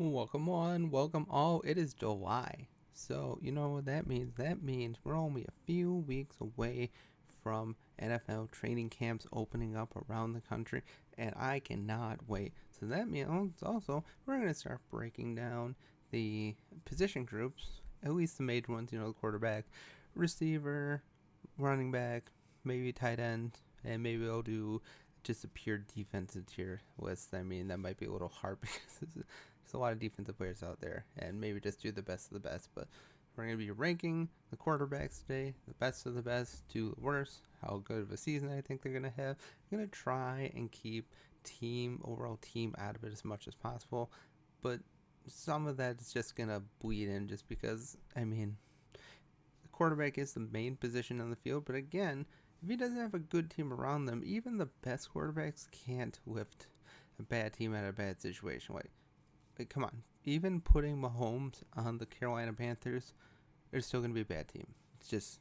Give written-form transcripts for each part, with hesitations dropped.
Welcome on, welcome all. It is July. So, you know what that means? That means we're only a few weeks away from NFL training camps opening up around the country, and I cannot wait. So, that means also we're going to start breaking down the position groups, at least the major ones, the quarterback, receiver, running back, maybe tight end, and maybe I'll do just a pure defensive tier list. I mean, that might be a little hard because there's a lot of defensive players out there, and maybe just do the best of the best. But we're going to be ranking the quarterbacks today, the best of the best to the worst, how good of a season I think they're going to have. I'm going to try and keep overall team out of it as much as possible, but some of that is just going to bleed in just because, I mean, the quarterback is the main position on the field, but again, if he doesn't have a good team around them, even the best quarterbacks can't lift a bad team out of a bad situation. Like, come on. Even putting Mahomes on the Carolina Panthers, they're still going to be a bad team. It's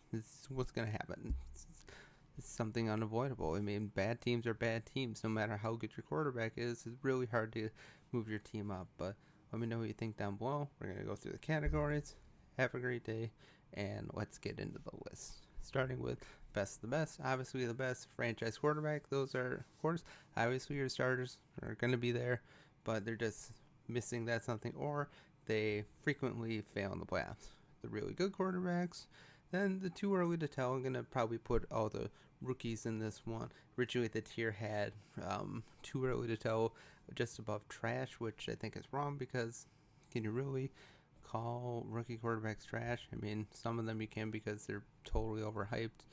what's going to happen. It's something unavoidable. I mean, bad teams are bad teams. No matter how good your quarterback is, it's really hard to move your team up. But let me know what you think down below. We're going to go through the categories. Have a great day, and let's get into the list. Starting with best of the best. Obviously, the best franchise quarterback. Those are, of course, obviously your starters are going to be there, but they're just missing that something, or they frequently fail in the playoffs. The really good quarterbacks, then the too early to tell. I'm gonna probably put all the rookies in this one. Originally, the tier had too early to tell just above trash, which I think is wrong because can you really call rookie quarterbacks trash? I mean, some of them you can because they're totally overhyped.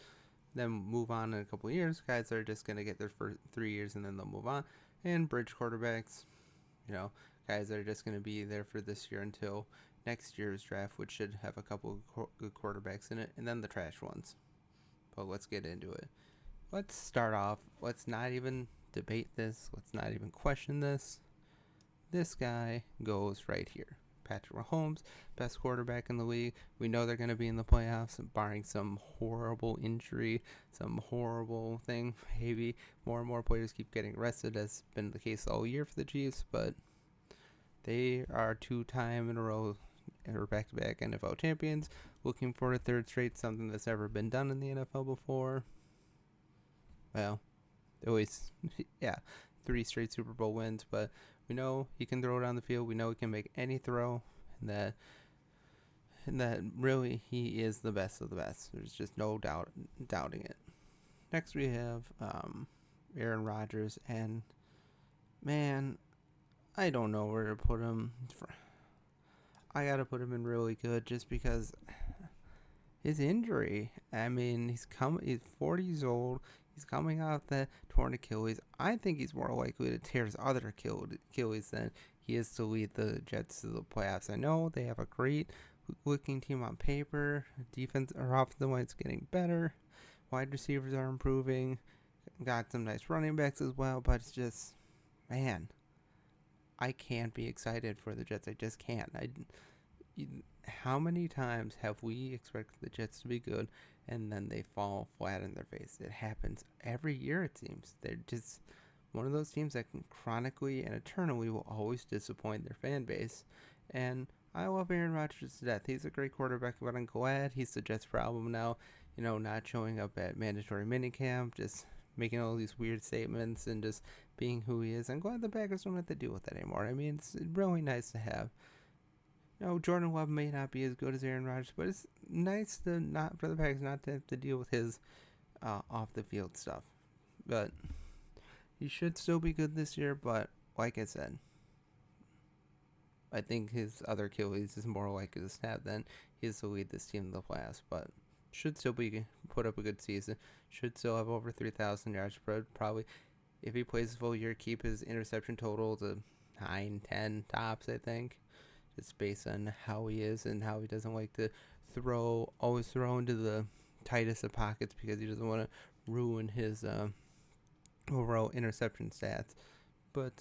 Then move on in a couple of years. Guys are just gonna get their first 3 years and then they'll move on. And bridge quarterbacks, you know, guys that are just going to be there for this year until next year's draft, which should have a couple of good quarterbacks in it, and then the trash ones. But let's get into it. Let's start off. Let's not even debate this. Let's not even question this. This guy goes right here. Patrick Mahomes, best quarterback in the league. We know they're going to be in the playoffs, barring some horrible injury, some horrible thing. Maybe more and more players keep getting arrested, as been the case all year for the Chiefs, but they are 2 time in a row or back-to-back NFL champions, looking for a third straight, something that's never been done in the NFL before. Well, always, yeah, 3 straight Super Bowl wins, but we know he can throw it on the field. We know he can make any throw, and that really he is the best of the best. There's just no doubting it. Next we have Aaron Rodgers, and man, I don't know where to put him. I gotta put him in really good just because his injury. I mean, he's 40 years old. He's coming off that torn Achilles. I think he's more likely to tear his other Achilles than he is to lead the Jets to the playoffs. I know they have a great looking team on paper. Defense or offensive line's getting better. Wide receivers are improving. Got some nice running backs as well, but it's just, man, I can't be excited for the Jets. I just can't. How many times have we expected the Jets to be good and then they fall flat in their face? It happens every year, it seems. They're just one of those teams that can chronically and eternally will always disappoint their fan base. And I love Aaron Rodgers to death. He's a great quarterback, but I'm glad he's the Jets' problem now. Not showing up at mandatory minicamp, just making all these weird statements and just being who he is. I'm glad the Packers don't have to deal with that anymore. I mean, it's really nice to have. Jordan Love may not be as good as Aaron Rodgers, but it's nice to not for the Packers not to have to deal with his off the field stuff. But he should still be good this year. But like I said, I think his other Achilles is more likely to snap than he is to lead this team to the playoffs. But should still be put up a good season. Should still have over 3,000 yards spread. Probably, if he plays the full year, keep his interception total to 9, 10 tops, I think. Just based on how he is and how he doesn't like to always throw into the tightest of pockets because he doesn't want to ruin his overall interception stats. But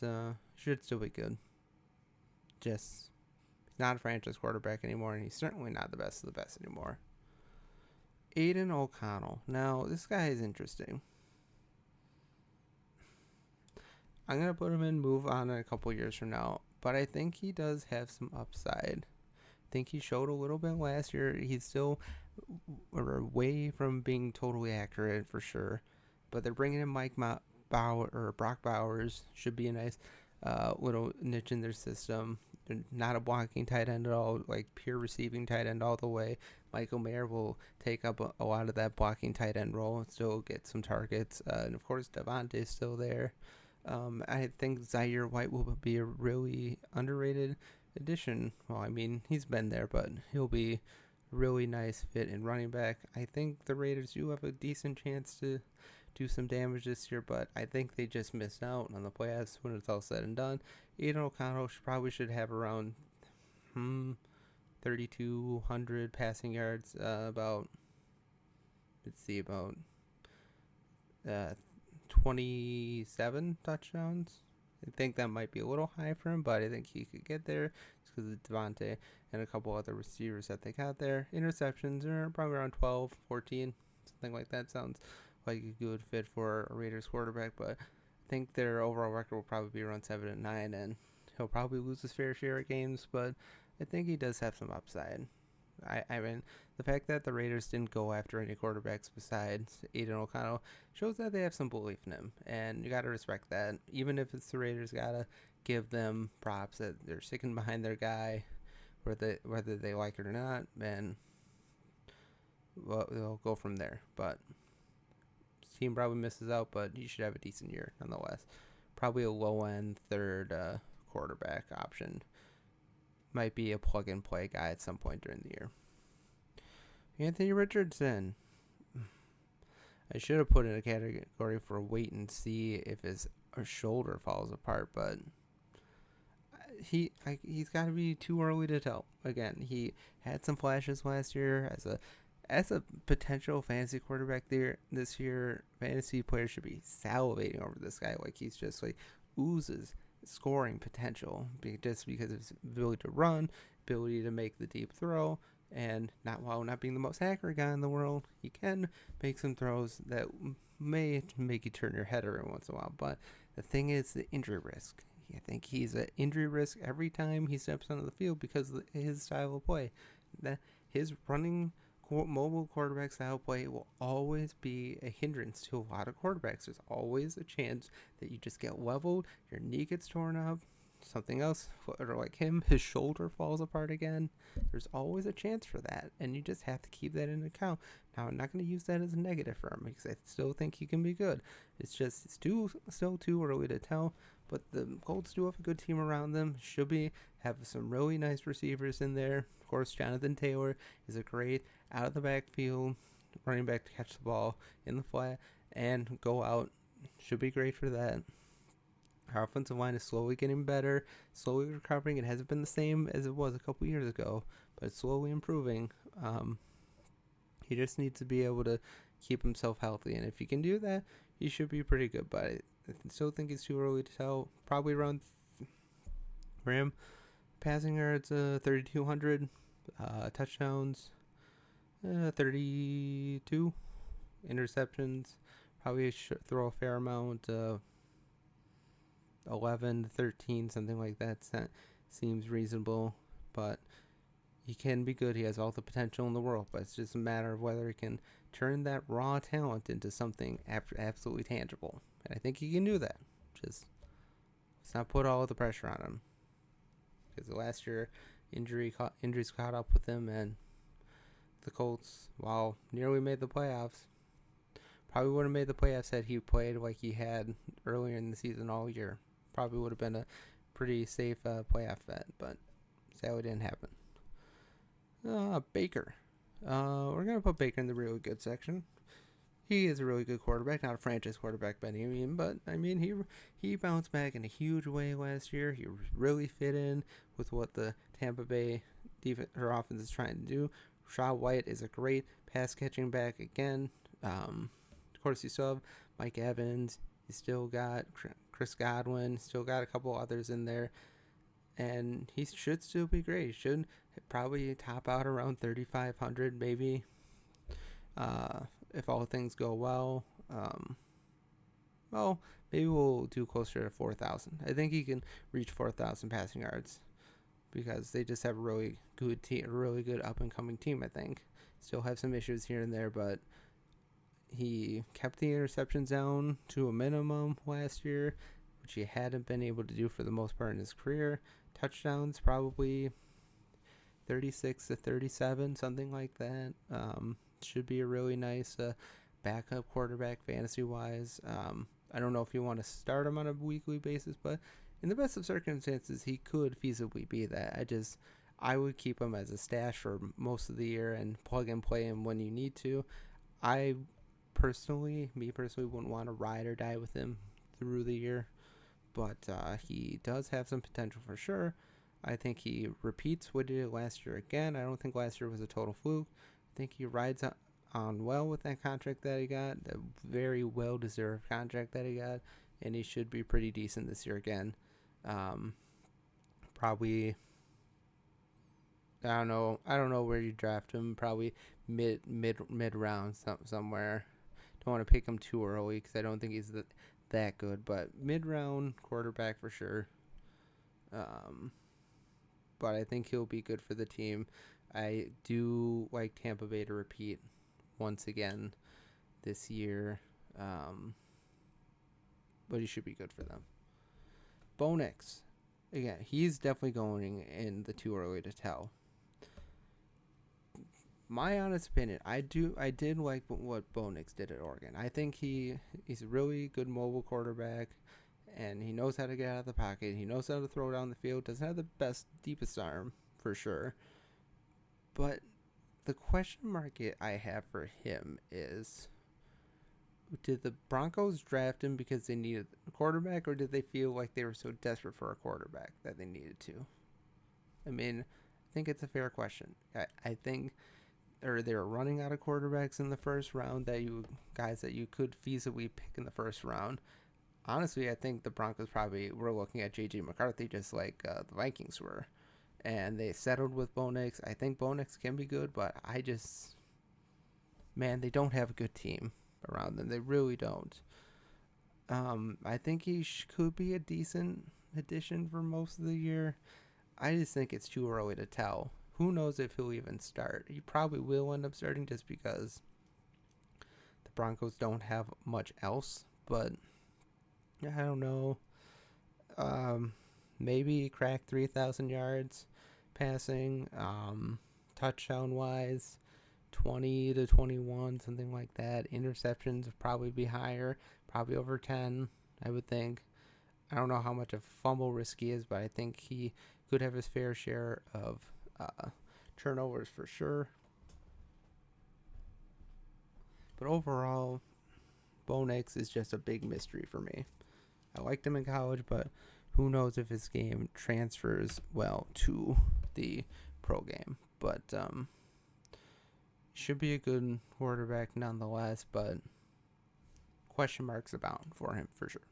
should still be good. Just, he's not a franchise quarterback anymore, and he's certainly not the best of the best anymore. Aiden O'Connell. Now, this guy is interesting. I'm going to put him in, move on in a couple years from now, but I think he does have some upside. I think he showed a little bit last year. He's still away from being totally accurate for sure, but they're bringing in Bauer or Brock Bowers. Should be a nice little niche in their system. They're not a blocking tight end at all, like pure receiving tight end all the way. Michael Mayer will take up a lot of that blocking tight end role and still get some targets. And of course, Devontae's still there. I think Zaire White will be a really underrated addition. Well, I mean, he's been there, but he'll be a really nice fit in running back. I think the Raiders do have a decent chance to do some damage this year, but I think they just missed out on the playoffs when it's all said and done. Aiden O'Connell should have around 3,200 passing yards, about 27 touchdowns. I think that might be a little high for him, but I think he could get there just because of Devontae and a couple other receivers that they got there. Interceptions are probably around 12, 14, something like that. Sounds like a good fit for a Raiders quarterback, but I think their overall record will probably be around 7-9, and he'll probably lose his fair share of games, but I think he does have some upside. I mean, the fact that the Raiders didn't go after any quarterbacks besides Aiden O'Connell shows that they have some belief in him, and you got to respect that. Even if it's the Raiders, got to give them props that they're sticking behind their guy, whether they like it or not, and they'll go from there. But team probably misses out, but you should have a decent year nonetheless. Probably a low-end third quarterback option. Might be a plug-and-play guy at some point during the year. Anthony Richardson. I should have put in a category for wait and see if his shoulder falls apart, but he's got to be too early to tell. Again, he had some flashes last year as a potential fantasy quarterback there this year. Fantasy players should be salivating over this guy. Like, he's just like oozes scoring potential just because of his ability to run, ability to make the deep throw, and while not being the most accurate guy in the world, he can make some throws that may make you turn your head every once in a while. But the thing is the injury risk. I think he's an injury risk every time he steps onto the field because of his style of play. That his running mobile quarterback style play will always be a hindrance to a lot of quarterbacks. There's always a chance that you just get leveled, your knee gets torn up, something else, or like him, his shoulder falls apart again. There's always a chance for that, and you just have to keep that in account. Now, I'm not going to use that as a negative for him because I still think he can be good. It's still too early to tell, but the Colts do have a good team around them. Should have some really nice receivers in there. Of course, Jonathan Taylor is a great out of the backfield running back to catch the ball in the flat and go out. Should be great for that. Our offensive line is slowly getting better, slowly recovering. It hasn't been the same as it was a couple years ago, but it's slowly improving. He just needs to be able to keep himself healthy, and if he can do that, he should be pretty good. But I still think it's too early to tell. Probably around for him, passing yards 3,200, touchdowns 32, interceptions probably should throw a fair amount, 11 to 13, something like that. That seems reasonable, but he can be good. He has all the potential in the world, but it's just a matter of whether he can turn that raw talent into something absolutely tangible. And I think he can do that. Just let's not put all of the pressure on him, because last year injuries caught up with him, and the Colts, while nearly made the playoffs, probably would have made the playoffs had he played like he had earlier in the season all year. Probably would have been a pretty safe playoff bet, but sadly didn't happen. Baker. We're going to put Baker in the really good section. He is a really good quarterback, not a franchise quarterback by any means, but I mean he bounced back in a huge way last year. He really fit in with what the Tampa Bay offense is trying to do. Rashad White is a great pass-catching back again. Of course, you still have Mike Evans. You still got Chris Godwin. Still got a couple others in there. And he should still be great. He should probably top out around 3,500 maybe, if all things go well. oh, maybe we'll do closer to 4,000. I think he can reach 4,000 passing yards because they just have a really good team, a really good up and coming team. I think still have some issues here and there, but he kept the interceptions down to a minimum last year, which he hadn't been able to do for the most part in his career. Touchdowns probably 36 to 37, something like that. Should be a really nice backup quarterback fantasy wise. I don't know if you want to start him on a weekly basis, but in the best of circumstances, he could feasibly be that. I would keep him as a stash for most of the year and plug and play him when you need to. I me personally, wouldn't want to ride or die with him through the year, but he does have some potential for sure. I think he repeats what he did last year again. I don't think last year was a total fluke. I think he rides on well with that contract that he got, a very well deserved contract that he got, and he should be pretty decent this year again. Probably I don't know where you draft him. Probably mid round somewhere. Don't want to pick him too early because I don't think he's that good. But mid round quarterback for sure. But I think he'll be good for the team. I do like Tampa Bay to repeat once again this year. But he should be good for them. Bo Nix. Again, he's definitely going in the too early to tell. My honest opinion, I did like what Bo Nix did at Oregon. I think he's a really good mobile quarterback, and he knows how to get out of the pocket. He knows how to throw down the field. Doesn't have the best, deepest arm for sure, but the question mark I have for him is: did the Broncos draft him because they needed a quarterback, or did they feel like they were so desperate for a quarterback that they needed to? I mean, I think it's a fair question. I think or they were running out of quarterbacks in the first round that you could feasibly pick in the first round. Honestly, I think the Broncos probably were looking at J.J. McCarthy just like the Vikings were, and they settled with Bo Nix. I think Bo Nix can be good, but they don't have a good team around them. They really don't. I think he could be a decent addition for most of the year. I just think it's too early to tell. Who knows if he'll even start? He probably will end up starting just because the Broncos don't have much else. But I don't know. Maybe crack 3,000 yards passing. Touchdown wise, 20 to 21, something like that. Interceptions would probably be higher, probably over 10, I would think. I don't know how much a fumble risk he is, but I think he could have his fair share of turnovers for sure. But overall, Bo Nix is just a big mystery for me. I liked him in college, but who knows if his game transfers well to the pro game. But should be a good quarterback nonetheless, but question marks abound for him for sure.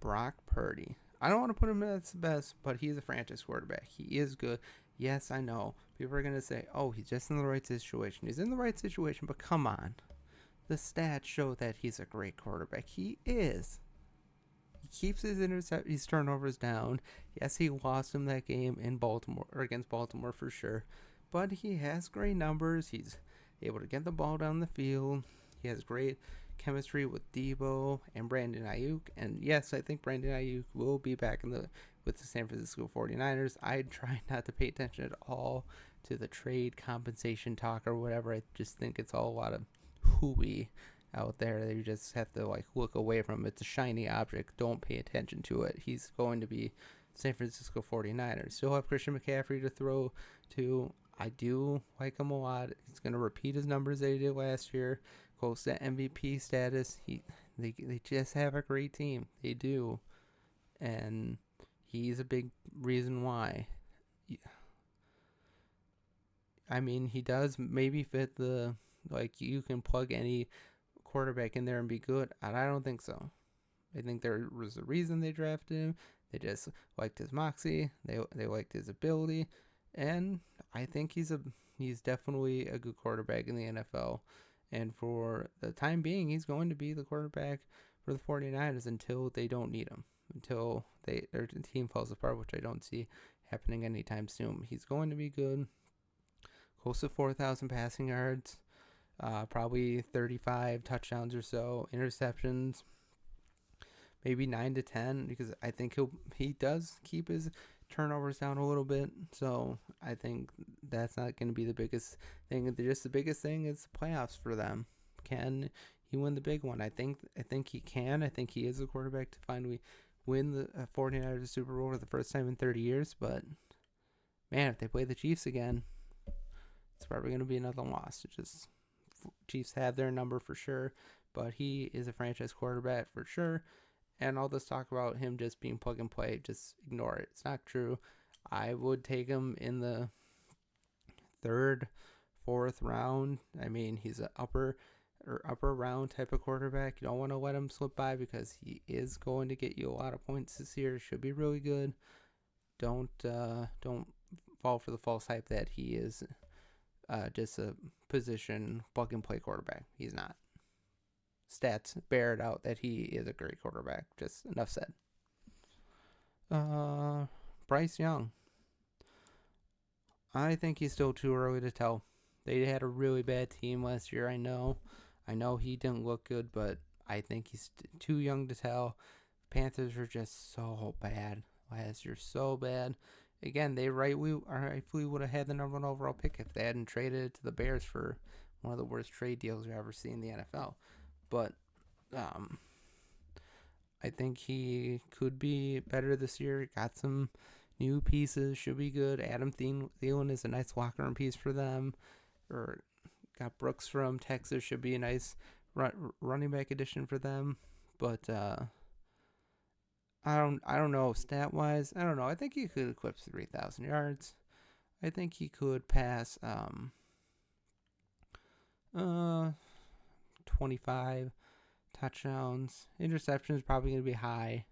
Brock Purdy. I don't want to put him as the best, but he's a franchise quarterback. He is good. Yes, I know. People are going to say, oh, he's just in the right situation. He's in the right situation, but come on. The stats show that he's a great quarterback. He is. He keeps his turnovers down. Yes, he lost him that game in Baltimore, or against Baltimore for sure. But he has great numbers. He's able to get the ball down the field. He has great chemistry with Debo and Brandon Ayuk. And yes, I think Brandon Ayuk will be back with the San Francisco 49ers. I try not to pay attention at all to the trade compensation talk or whatever. I just think it's all a lot of hooey out there that you just have to look away from. It's a shiny object. Don't pay attention to it. He's going to be San Francisco 49ers. Still have Christian McCaffrey to throw to. I do like him a lot. He's going to repeat his numbers that he did last year. Close to MVP status. They just have a great team. They do. And he's a big reason why. I mean, he does maybe fit you can plug any quarterback in there and be good. And I don't think so. I think there was a reason they drafted him. They just liked his moxie. They liked his ability. And I think he's definitely a good quarterback in the NFL. And for the time being, he's going to be the quarterback for the 49ers until they don't need him, until their team falls apart, which I don't see happening anytime soon. He's going to be good, close to 4,000 passing yards, probably 35 touchdowns or so, interceptions, maybe 9 to 10, because I think he does keep his turnovers down a little bit. So I think that's not going to be the biggest thing. Just the biggest thing is the playoffs for them. Can he win the big one? I think he can. I think he is the quarterback to finally win the 49ers Super Bowl for the first time in 30 years. But man, if they play the Chiefs again, it's probably going to be another loss. It's just Chiefs have their number for sure, but he is a franchise quarterback for sure. And all this talk about him just being plug and play, just ignore it. It's not true. I would take him in the third, fourth round. I mean, he's an upper round type of quarterback. You don't want to let him slip by because he is going to get you a lot of points this year. Should be really good. Don't fall for the false hype that he is just a position plug and play quarterback. He's not. Stats bear it out that he is a great quarterback. Just enough said. Bryce Young. I think he's still too early to tell. They had a really bad team last year. I know he didn't look good, but I think he's too young to tell. Panthers were just so bad last year, so bad. Again, they rightfully would have had the number 1 overall pick if they hadn't traded it to the Bears for one of the worst trade deals you've ever seen in the NFL. But I think he could be better this year. Got some new pieces, should be good. Adam Thielen is a nice locker room piece for them. Or got Brooks from Texas, should be a nice running back addition for them. But I don't know stat wise. I don't know. I think he could eclipse 3,000 yards. I think he could pass 25 touchdowns. Interceptions probably going to be high.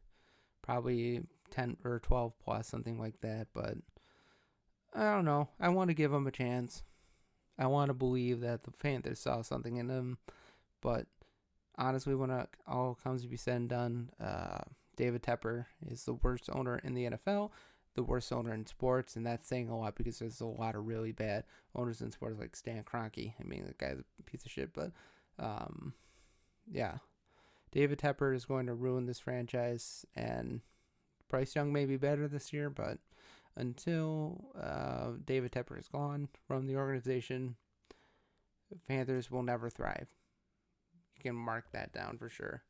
Probably 10 or 12 plus, something like that. But I don't know. I want to give him a chance. I want to believe that the Panthers saw something in him. But honestly, when it all comes to be said and done, David Tepper is the worst owner in the NFL, the worst owner in sports, and that's saying a lot because there's a lot of really bad owners in sports like Stan Kroenke. I mean, the guy's a piece of shit, but yeah. David Tepper is going to ruin this franchise, and Bryce Young may be better this year, but until David Tepper is gone from the organization, the Panthers will never thrive. You can mark that down for sure.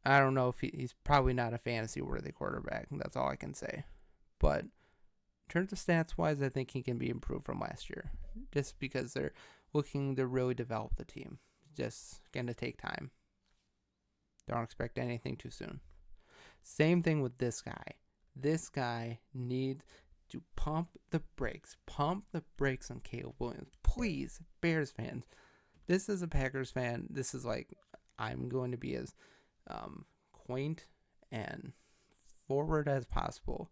I don't know if he's probably not a fantasy-worthy quarterback. That's all I can say. But in terms of stats-wise, I think he can be improved from last year. Just because they're looking to really develop the team. Just going to take time. Don't expect anything too soon. Same thing with this guy. This guy needs to pump the brakes. Pump the brakes on Caleb Williams. Please, Bears fans. This is a Packers fan. This is like, I'm going to be as quaint and forward as possible.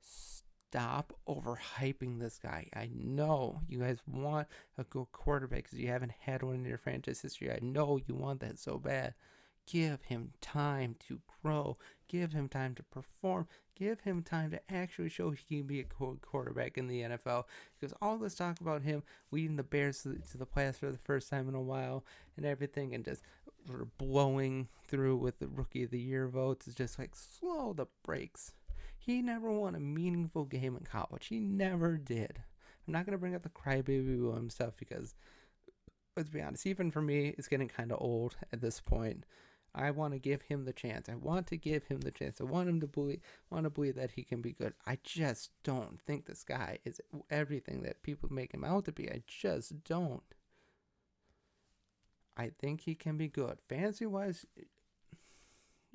Stop overhyping this guy. I know you guys want a good quarterback because you haven't had one in your franchise history. I know you want that so bad. Give him time to grow. Give him time to perform. Give him time to actually show he can be a good quarterback in the NFL. Because all this talk about him leading the Bears to the playoffs for the first time in a while and everything, and just blowing through with the Rookie of the Year votes is just like, slow the brakes. He never won a meaningful game in college. He never did. I'm not going to bring up the crybaby Williams stuff because, let's be honest, even for me, it's getting kind of old at this point. I want to give him the chance. I want to want him to believe that he can be good. I just don't think this guy is everything that people make him out to be. I just don't. I think he can be good. Fantasy-wise,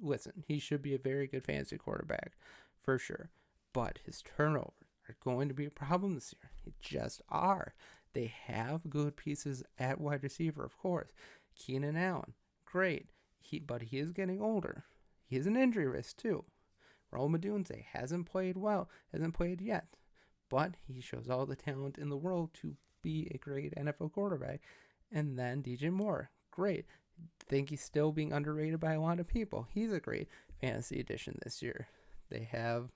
listen, he should be a very good fantasy quarterback, for sure. But his turnovers are going to be a problem this year. They just are. They have good pieces at wide receiver, of course. Keenan Allen, great. But he is getting older. He is an injury risk, too. Rome Odunze hasn't played yet. But he shows all the talent in the world to be a great NFL quarterback. And then DJ Moore, great. Think he's still being underrated by a lot of people. He's a great fantasy addition this year. They have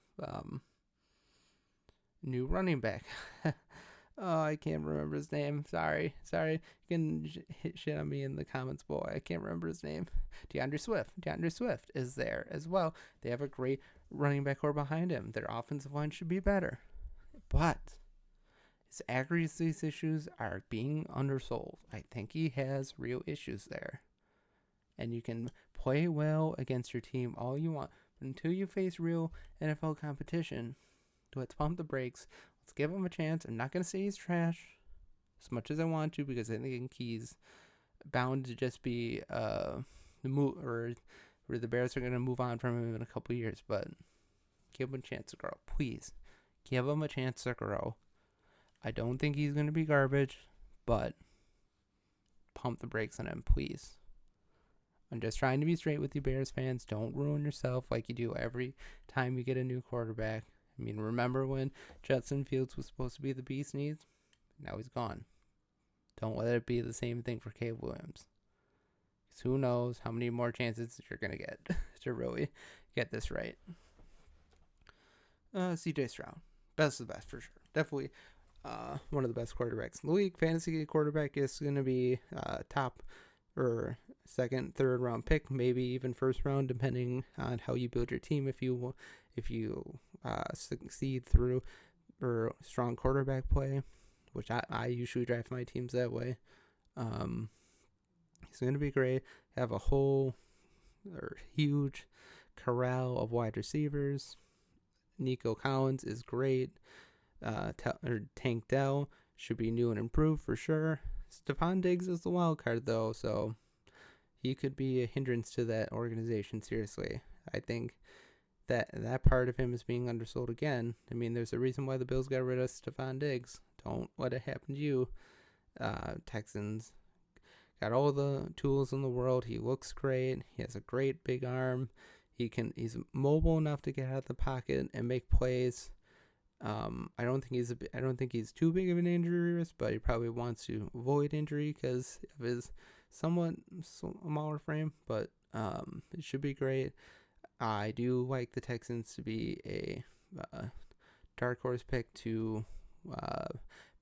new running back. Oh, I can't remember his name. Sorry. You can hit shit on me in the comments below. I can't remember his name. DeAndre Swift is there as well. They have a great running back core behind him. Their offensive line should be better. But his accuracy issues are being undersold. I think he has real issues there. And you can play well against your team all you want. But until you face real NFL competition, let's pump the brakes. Let's give him a chance. I'm not going to say he's trash as much as I want to, because I think he's bound to just be the move, or the Bears are going to move on from him in a couple years. But give him a chance to grow. Please. Give him a chance to grow. I don't think he's going to be garbage, but pump the brakes on him, please. I'm just trying to be straight with you Bears fans. Don't ruin yourself like you do every time you get a new quarterback. I mean, remember when Justin Fields was supposed to be the beast knees? Now he's gone. Don't let it be the same thing for Caleb Williams. Because who knows how many more chances you're going to get to really get this right. CJ Stroud. Best of the best for sure. Definitely one of the best quarterbacks in the league. Fantasy quarterback is going to be top or second, third round pick, maybe even first round, depending on how you build your team. If you succeed through or strong quarterback play, which I usually draft my teams that way. He's going to be great. Have a whole or huge corral of wide receivers. Nico Collins is great. Tank Dell should be new and improved for sure. Stephon Diggs is the wild card though, so he could be a hindrance to that organization. Seriously, I think that part of him is being undersold again. I mean, there's a reason why the Bills got rid of Stephon Diggs. Don't let it happen to you. Texans got all the tools in the world. He looks great. He has a great big arm. He's mobile enough to get out of the pocket and make plays. I don't think he's too big of an injury risk, but he probably wants to avoid injury because of his somewhat smaller frame. But it should be great. I do like the Texans to be a dark horse pick to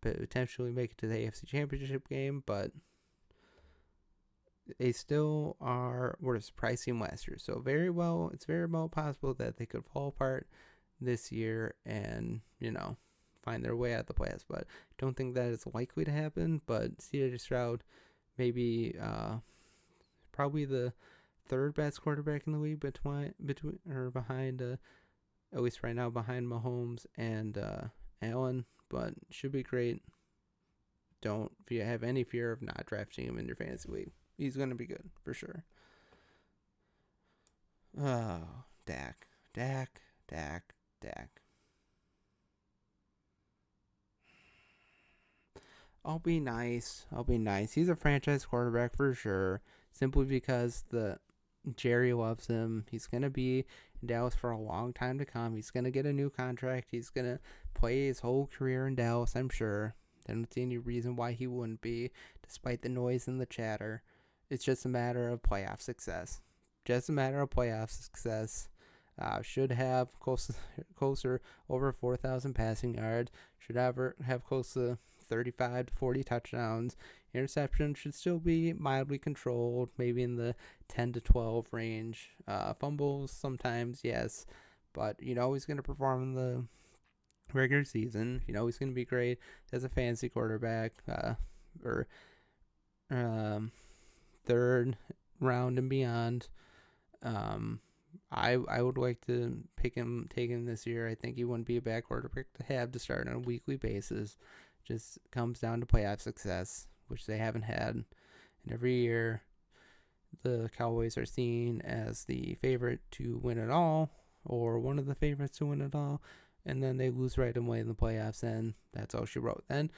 potentially make it to the AFC Championship game, but they still were a surprise team last year. So it's very well possible that they could fall apart this year and, find their way out of the playoffs. But don't think that is likely to happen. But C.J. Stroud, maybe probably the third best quarterback in the league behind, at least right now, behind Mahomes and Allen. But should be great. Don't have any fear of not drafting him in your fantasy league. He's going to be good, for sure. Oh, Dak. I'll be nice. He's a franchise quarterback for sure, simply because Jerry loves him. He's going to be in Dallas for a long time to come. He's going to get a new contract. He's going to play his whole career in Dallas, I'm sure. I don't see any reason why he wouldn't be, despite the noise and the chatter. It's just a matter of playoff success. Should have closer over 4,000 passing yards. Should have close to 35 to 40 touchdowns. Interception should still be mildly controlled, maybe in the 10 to 12 range. Fumbles sometimes, yes. But he's going to perform in the regular season. He's going to be great as a fantasy quarterback. Third round and beyond. I would like to take him this year. I think he wouldn't be a bad quarterback to have to start on a weekly basis. Just comes down to playoff success, which they haven't had. And every year, the Cowboys are seen as the favorite to win it all, or one of the favorites to win it all, and then they lose right away in the playoffs, and that's all she wrote. Then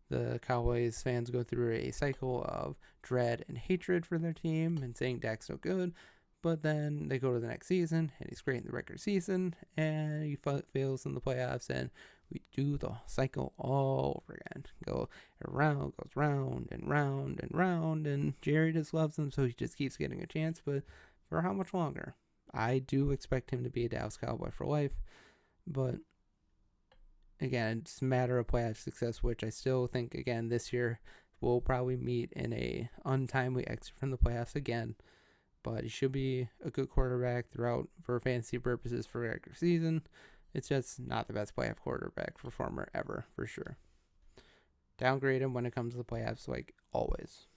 the Cowboys fans go through a cycle of dread and hatred for their team and saying Dak's no good. But then they go to the next season, and he's great in the regular season, and he fails in the playoffs, and we do the cycle all over again. Goes round and round and round, and Jerry just loves him, so he just keeps getting a chance. But for how much longer? I do expect him to be a Dallas Cowboy for life, but again, it's a matter of playoff success, which I still think, again, this year we'll probably meet in a untimely exit from the playoffs again. But he should be a good quarterback throughout for fantasy purposes for regular season. It's just not the best playoff quarterback performer ever, for sure. Downgrade him when it comes to the playoffs, like always.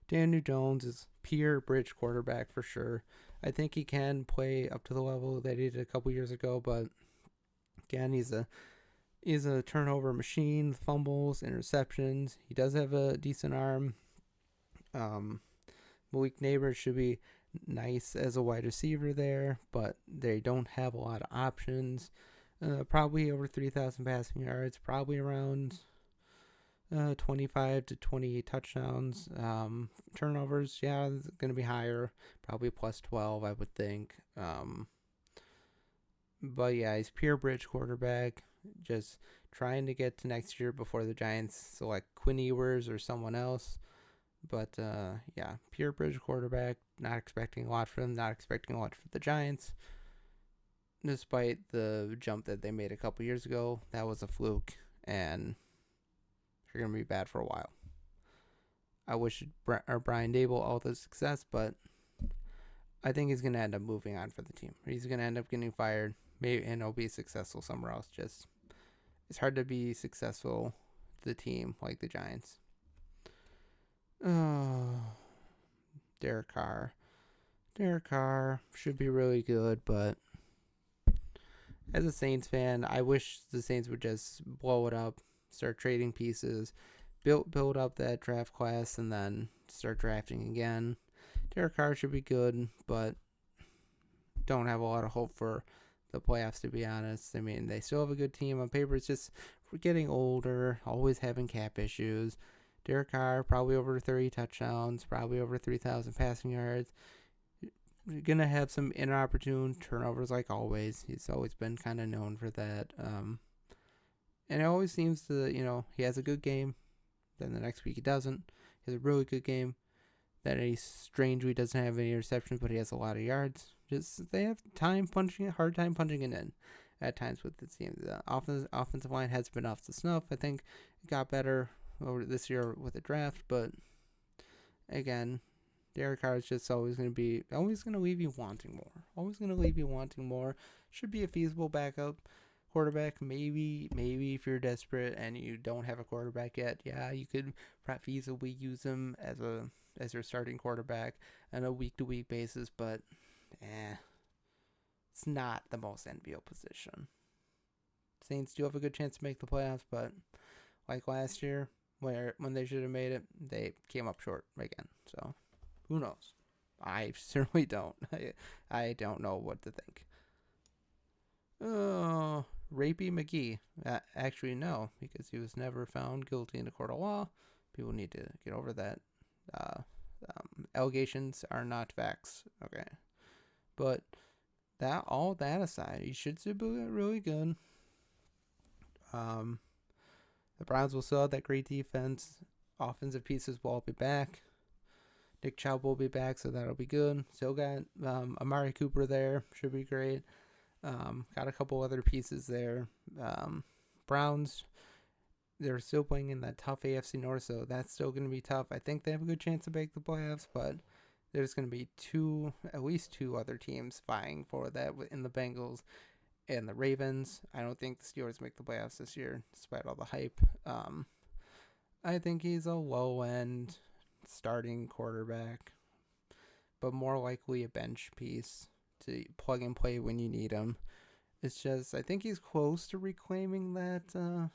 Daniel Jones is pure bridge quarterback for sure. I think he can play up to the level that he did a couple years ago, but again, he's a turnover machine, fumbles, interceptions. He does have a decent arm. Malik Neighbors should be nice as a wide receiver there, but they don't have a lot of options. Probably over 3,000 passing yards, probably around 25 to 28 touchdowns. Turnovers, yeah, it's going to be higher, probably plus 12, I would think. But yeah, he's pure bridge quarterback, just trying to get to next year before the Giants select Quinn Ewers or someone else. But yeah, pure bridge quarterback. Not expecting a lot from him. Not expecting a lot for the Giants. Despite the jump that they made a couple years ago, that was a fluke, and they're gonna be bad for a while. I wish Brian Dable all the success, but I think he's gonna end up moving on for the team. He's gonna end up getting fired, maybe, and he'll be successful somewhere else. Just it's hard to be successful to the team like the Giants. Derek Carr. Derek Carr should be really good, but as a Saints fan, I wish the Saints would just blow it up, start trading pieces, build up that draft class, and then start drafting again. Derek Carr should be good, but don't have a lot of hope for the playoffs, to be honest. I mean, they still have a good team on paper. It's just we're getting older, always having cap issues. Derek Carr, probably over 30 touchdowns, probably over 3,000 passing yards. You're going to have some inopportune turnovers like always. He's always been kind of known for that. And it always seems to, he has a good game. Then the next week he doesn't. He has a really good game. Then he's strange he doesn't have any interceptions, but he has a lot of yards. Just they have hard time punching it in at times with the team. The offensive line has been off the snuff. I think it got better over this year with the draft, but again, Derek Carr is just always going to leave you wanting more. Always going to leave you wanting more. Should be a feasible backup quarterback. Maybe if you're desperate and you don't have a quarterback yet, yeah, you could feasibly use him as your starting quarterback on a week-to-week basis, but it's not the most enviable position. Saints do have a good chance to make the playoffs, but like last year, when they should have made it, they came up short again. So, who knows? I certainly don't. I don't know what to think. Oh, Rapey McGee. Actually, no, because he was never found guilty in a court of law. People need to get over that. Allegations are not facts. Okay. But all that aside, he should still be really good. The Browns will still have that great defense. Offensive pieces will all be back. Nick Chubb will be back, so that'll be good. Still got Amari Cooper there. Should be great. Got a couple other pieces there. Browns, they're still playing in that tough AFC North, so that's still going to be tough. I think they have a good chance to make the playoffs, but there's going to be at least two other teams vying for that in the Bengals and the Ravens. I don't think the Steelers make the playoffs this year, despite all the hype. I think he's a low-end starting quarterback, but more likely a bench piece to plug and play when you need him. It's just, I think he's close to reclaiming that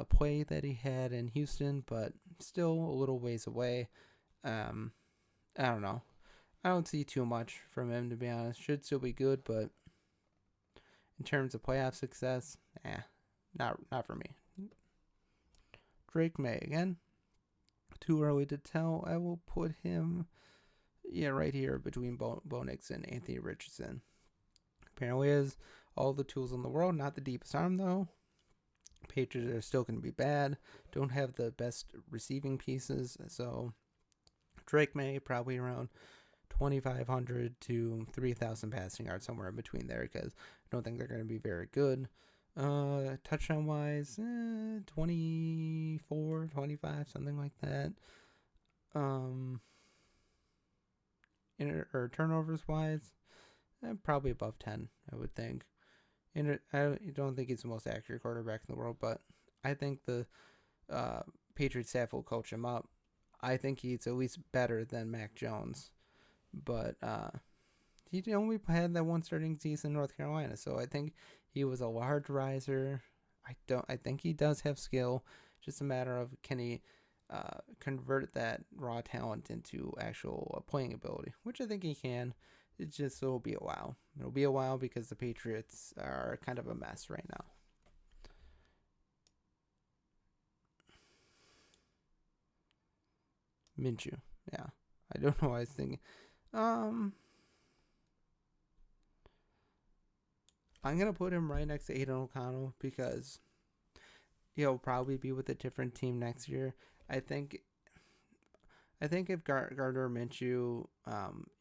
play that he had in Houston, but still a little ways away. I don't know. I don't see too much from him, to be honest. Should still be good, but in terms of playoff success, not for me. Drake May, again, too early to tell. I will put him Yeah, right here between Bo Nix and Anthony Richardson. Apparently has all the tools in the world. Not the deepest arm though. Patriots are still going to be bad. Don't have the best receiving pieces. So Drake May probably around 2,500 to 3,000 passing yards, somewhere in between there, because I don't think they're going to be very good. Touchdown wise, 24, 25, something like that. Um, or turnovers wise, probably above 10, I would think. I don't think he's the most accurate quarterback in the world, but I think the Patriots staff will coach him up. I think he's at least better than Mac Jones, but he only had that one starting season in North Carolina, so I think he was a large riser. I think he does have skill. Just a matter of can he convert that raw talent into actual playing ability, which I think he can. It'll be a while. It'll be a while because the Patriots are kind of a mess right now. Minshew, yeah. I don't know why I was thinking. Um, I'm gonna put him right next to Aiden O'Connell because he'll probably be with a different team next year. I think I think if Gardner Minshew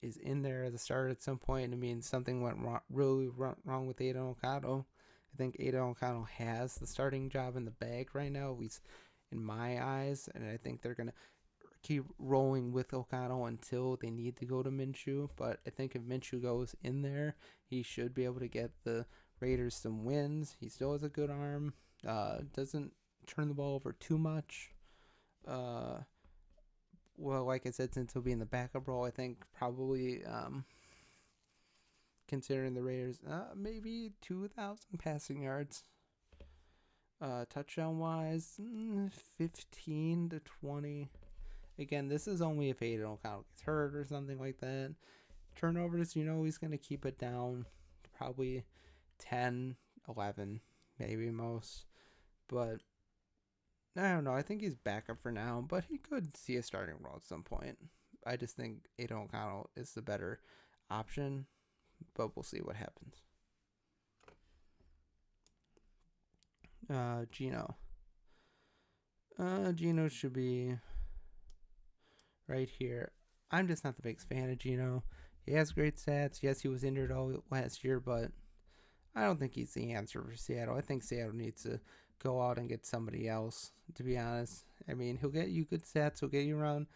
is in there as a starter at some point, it means something went wrong with Aiden O'Connell. I think Aiden O'Connell has the starting job in the bag right now, at least in my eyes, and I think they're gonna keep rolling with O'Connell until they need to go to Minshew. But I think if Minshew goes in there, he should be able to get the Raiders some wins. He still has a good arm. Doesn't turn the ball over too much. Uh, well, like I said, since he'll be in the backup role, I think probably considering the Raiders, maybe 2,000 passing yards. Touchdown wise, 15 to 20. Again, this is only if Aiden O'Connell gets hurt or something like that. Turnovers, he's going to keep it down to probably 10, 11, maybe most. But I don't know. I think he's backup for now, but he could see a starting role at some point. I just think Aiden O'Connell is the better option, but we'll see what happens. Gino. Gino should be right here. I'm just not the biggest fan of Gino. He has great stats. Yes, he was injured all last year, but I don't think he's the answer for Seattle. I think Seattle needs to go out and get somebody else, to be honest. I mean, he'll get you good stats. He'll get you around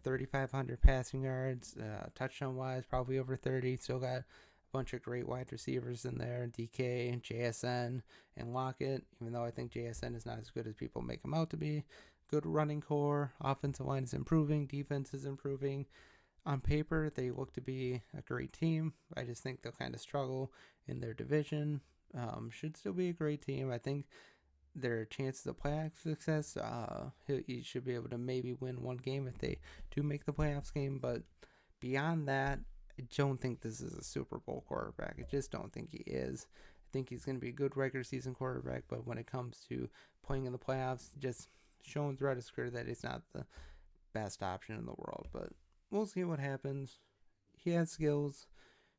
3,500 passing yards. Touchdown-wise, probably over 30. Still got a bunch of great wide receivers in there. DK, JSN, and Lockett, even though I think JSN is not as good as people make him out to be. Good running core. Offensive line is improving. Defense is improving. On paper, they look to be a great team. I just think they'll kind of struggle in their division. Should still be a great team. I think their chances of playoff success, he should be able to maybe win one game if they do make the playoffs game. But beyond that, I don't think this is a Super Bowl quarterback. I just don't think he is. I think he's going to be a good regular season quarterback, but when it comes to playing in the playoffs, just showing throughout his career that he's not the best option in the world. But we'll see what happens. He has skills.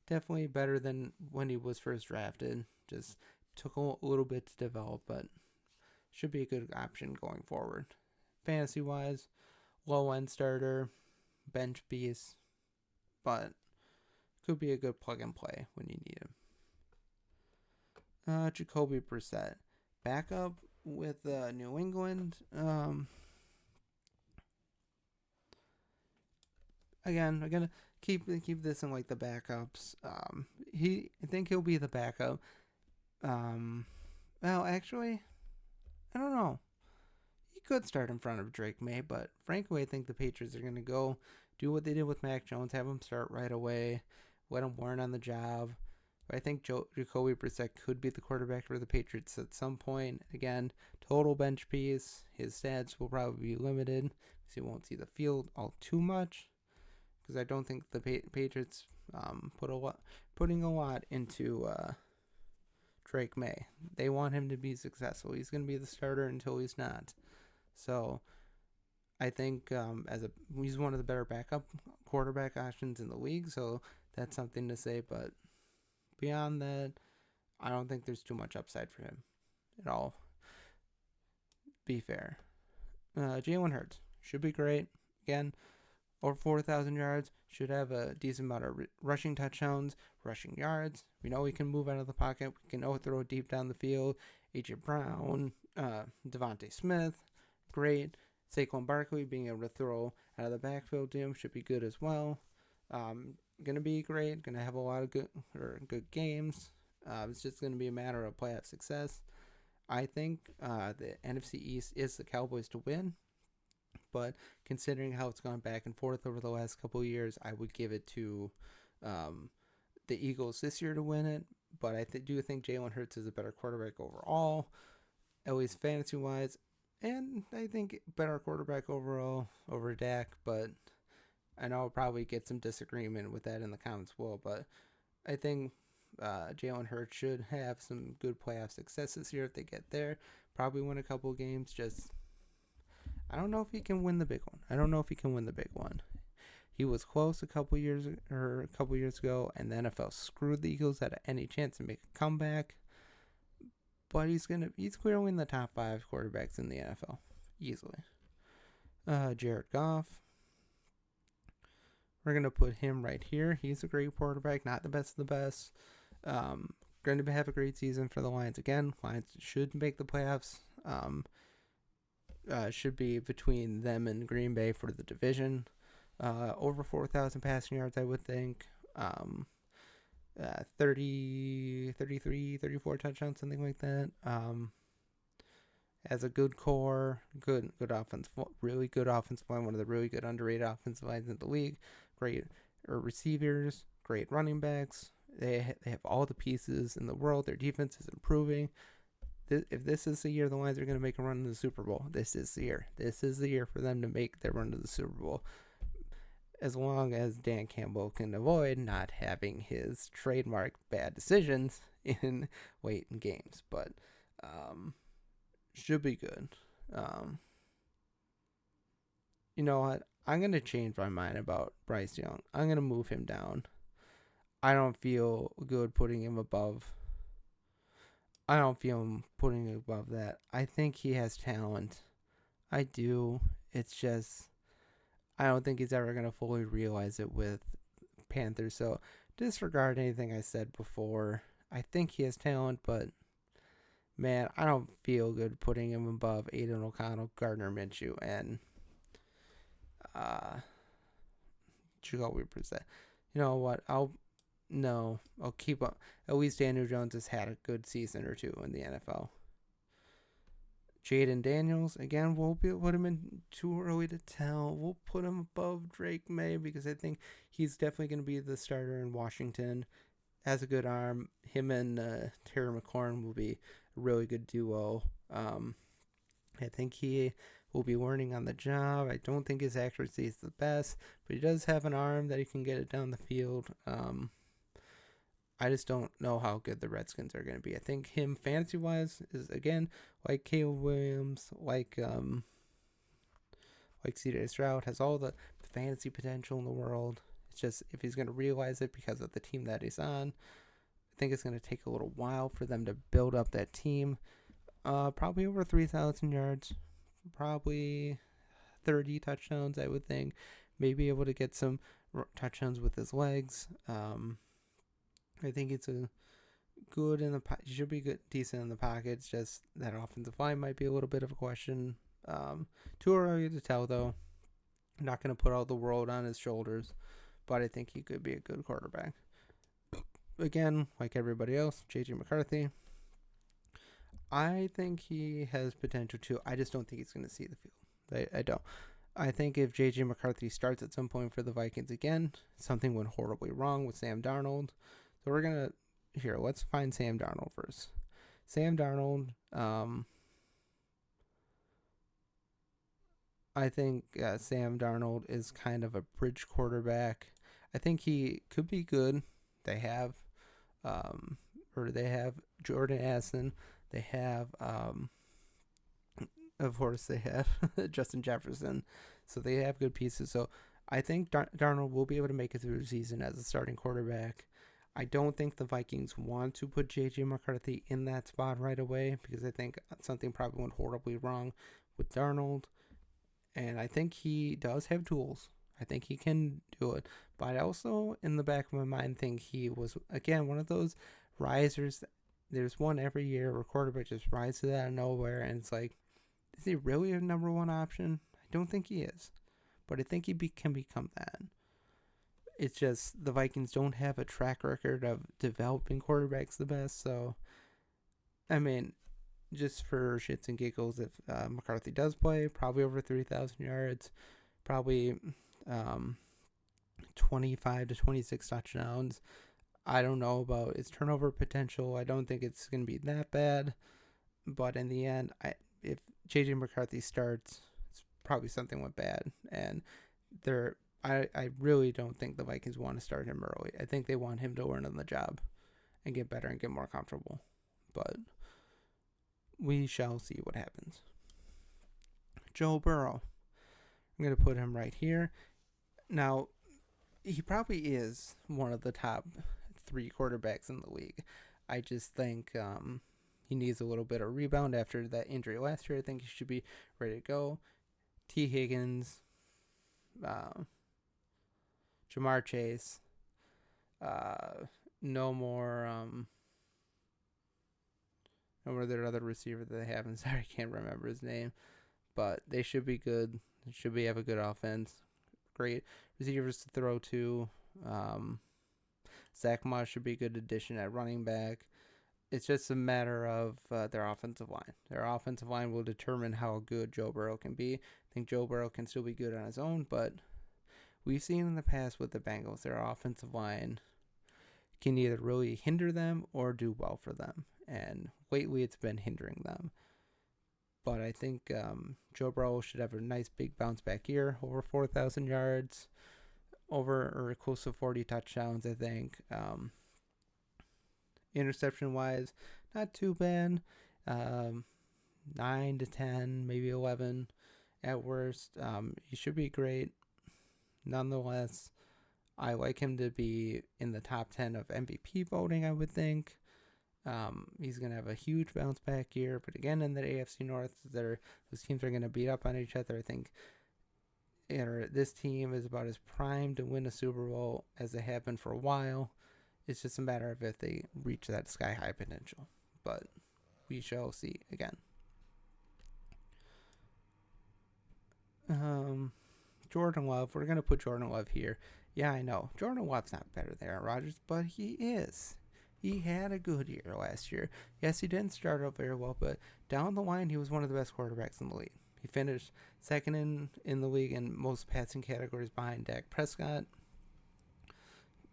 Definitely better than when he was first drafted. Just took a little bit to develop, but should be a good option going forward. Fantasy wise, low end starter, bench piece, but could be a good plug and play when you need him. Jacoby Brissett, backup with New England. Again, I'm gonna keep this in like the backups. I think he'll be the backup. Well, actually, I don't know. He could start in front of Drake May, but frankly, I think the Patriots are gonna go do what they did with Mac Jones, have him start right away, let him learn on the job. But I think Jacoby Brissett could be the quarterback for the Patriots at some point. Again, total bench piece. His stats will probably be limited because he won't see the field all too much. Because I don't think the Patriots putting a lot into Drake May. They want him to be successful. He's going to be the starter until he's not. So I think he's one of the better backup quarterback options in the league, so that's something to say. But beyond that, I don't think there's too much upside for him at all. Be fair. Jalen Hurts should be great. Again, over 4,000 yards. Should have a decent amount of rushing touchdowns, rushing yards. We know he can move out of the pocket. We can throw it deep down the field. A.J. Brown, Devontae Smith, great. Saquon Barkley being able to throw out of the backfield to him should be good as well. Gonna be great. Gonna have a lot of good games. It's just gonna be a matter of playoff success. I think the NFC East is the Cowboys to win, but considering how it's gone back and forth over the last couple of years, I would give it to the Eagles this year to win it. But I do think Jalen Hurts is a better quarterback overall, at least fantasy wise, and I think better quarterback overall over Dak. But I know I'll probably get some disagreement with that in the comments well. But I think Jalen Hurts should have some good playoff success this year if they get there. Probably win a couple games. Just I don't know if he can win the big one. He was close a couple years ago, and the NFL screwed the Eagles out of any chance to make a comeback. But he's clearly in the top 5 quarterbacks in the NFL easily. Jared Goff. We're gonna put him right here. He's a great quarterback, not the best of the best. Going to have a great season for the Lions again. Lions should make the playoffs. Should be between them and Green Bay for the division. Over 4,000 passing yards, I would think. 30, 33, 34 touchdowns, something like that. Has a good core, good offense, really good offensive line, one of the really good underrated offensive lines in the league. Great receivers, great running backs. They have all the pieces in the world. Their defense is improving. If this is the year the Lions are going to make a run to the Super Bowl, this is the year. This is the year for them to make their run to the Super Bowl. As long as Dan Campbell can avoid not having his trademark bad decisions in late in games. But should be good. You know what? I'm going to change my mind about Bryce Young. I'm going to move him down. I don't feel good putting him above. I don't feel him putting him above that. I think he has talent. I do. It's just I don't think he's ever going to fully realize it with Panthers. So disregard anything I said before. I think he has talent, but man, I don't feel good putting him above Aiden O'Connell, Gardner Minshew, and Jacoby Brissett. You know what? I'll keep up. At least Daniel Jones has had a good season or two in the NFL. Jaden Daniels, again, we'll put him in too early to tell. We'll put him above Drake May because I think he's definitely going to be the starter in Washington. Has a good arm. Him and Terry McLaurin will be a really good duo. I think he will be learning on the job. I don't think his accuracy is the best, but he does have an arm that he can get it down the field. I just don't know how good the Redskins are going to be. I think him fantasy-wise is, again, like Caleb Williams, like C.J. Stroud, has all the fantasy potential in the world. It's just if he's going to realize it because of the team that he's on, I think it's going to take a little while for them to build up that team. Probably over 3,000 yards, probably 30 touchdowns, I would think. Maybe able to get some touchdowns with his legs. I think it's a good in the should be good, decent in the pocket. It's just that offensive line might be a little bit of a question. Too early to tell though. I'm not going to put all the world on his shoulders, but I think he could be a good quarterback. Again, like everybody else, J.J. McCarthy. I think he has potential too. I just don't think he's going to see the field. I don't. I think if J.J. McCarthy starts at some point for the Vikings again, something went horribly wrong with Sam Darnold. So we're going to, let's find Sam Darnold first. Sam Darnold, I think Sam Darnold is kind of a bridge quarterback. I think he could be good. They have Jordan Addison. They have Of course, they have Justin Jefferson, so they have good pieces. So I think Darnold will be able to make it through the season as a starting quarterback. I don't think the Vikings want to put J.J. McCarthy in that spot right away because I think something probably went horribly wrong with Darnold. And I think he does have tools. I think he can do it. But I also, in the back of my mind, think he was, again, one of those risers. There's one every year where quarterback just rises out of nowhere, and it's like, is he really a number one option? I don't think he is. But I think he can become that. It's just the Vikings don't have a track record of developing quarterbacks the best. So, I mean, just for shits and giggles, if McCarthy does play, probably over 3,000 yards, probably 25 to 26 touchdowns. I don't know about his turnover potential. I don't think it's going to be that bad. But in the end, if J.J. McCarthy starts, it's probably something went bad. And I really don't think the Vikings want to start him early. I think they want him to learn on the job and get better and get more comfortable. But we shall see what happens. Joe Burrow. I'm going to put him right here. Now, he probably is one of the top 3 quarterbacks in the league. I just think he needs a little bit of rebound after that injury last year. I think he should be ready to go. T. Higgins, Jamar Chase, no more their other receiver that they have. I'm sorry, I can't remember his name. But they should be good. They should have a good offense. Great receivers to throw to. Zach Moss should be a good addition at running back. It's just a matter of their offensive line. Their offensive line will determine how good Joe Burrow can be. I think Joe Burrow can still be good on his own, but we've seen in the past with the Bengals, their offensive line can either really hinder them or do well for them. And lately it's been hindering them. But I think Joe Burrow should have a nice big bounce back year, over 4,000 yards, over or close to 40 touchdowns, I think. Interception wise, not too bad. 9 to 10, maybe 11 at worst. He should be great. Nonetheless, I like him to be in the top 10 of MVP voting, I would think. He's going to have a huge bounce back year. But again, in the AFC North, those teams are going to beat up on each other. I think this team is about as primed to win a Super Bowl as they have been for a while. It's just a matter of if they reach that sky-high potential. But we shall see again. Jordan Love. We're going to put Jordan Love here. Yeah, I know. Jordan Love's not better than Aaron Rodgers, but he is. He had a good year last year. Yes, he didn't start out very well, but down the line, he was one of the best quarterbacks in the league. He finished second in the league in most passing categories behind Dak Prescott.